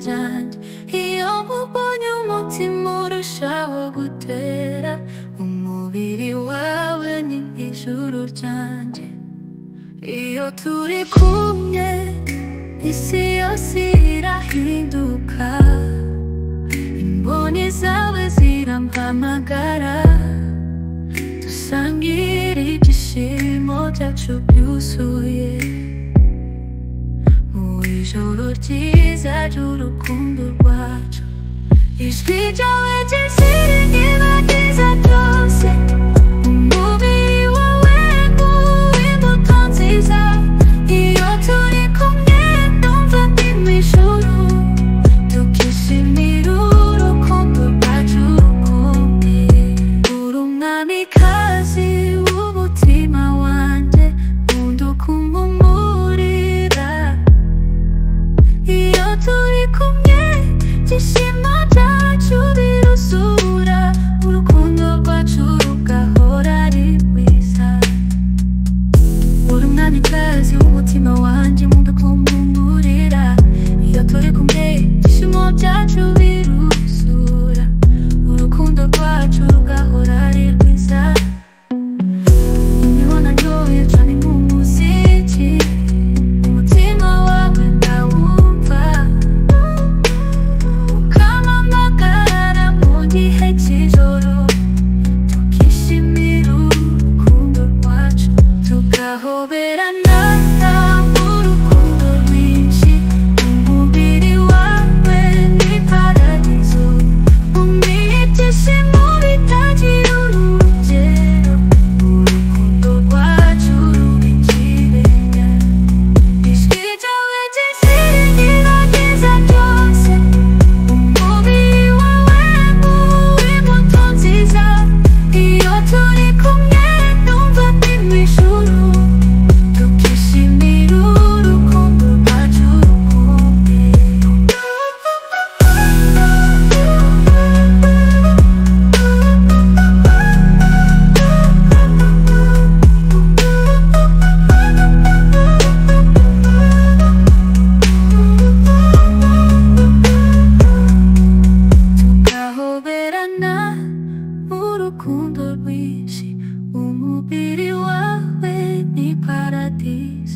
cyane. Iyo nkubonye umutima urushaho gutera, umubiri wawe ni ijuru ryanjye. Iyo turi kumwe isi yose irahinduka, imboni zawe zirampamagara, dusangira ibyishimo byacu byuzuye mu ijoro ryiza ry'urukundo rwacu. Ijwi ryawe ry'inziringibagiza byose, umubiri wawe nk'uw'imbuto nziza. Iyo turi kumwe ndumva ndi mu ijuru, tukishimira urukundo rwacu rukomeye. Uri umwamikazi w'umutima wanjye, nkunda kumpumurira. Iyo turi kumwe ibyishimo byacu biruzura, urukundo rwacu rugahora ari rwiza. Uri umwamikazi w'umutima wanjye, nkunda kumpumurira. Iyo turi kumwe ibyishimo byacu biruzura, urukundo rwacu rugahora ari rwiza. Ndabona ndyohewe cyane nk'umuziki, umutima wawe ndawumva, ukampamagara mu gihe cy'ijoro, tukishimira urukundo rwacu, tugahoberana mu rukundo rwinshi. Umubiri wawe ni paradizo, umira ibyishimo bitagira urugero, urukundo rwacu ruba ikirenga. Ijwi ryawe ry'inziringibagiza byose, umubiri wawe nk'uw'imbuto nziza. Iyo turi kumwe ndumva ndi mu ijuru, tukishimira urukundo rwacu rukomeye. Tugahoberana mu rukundo rwinshi, umubiri wawe ni paradizo.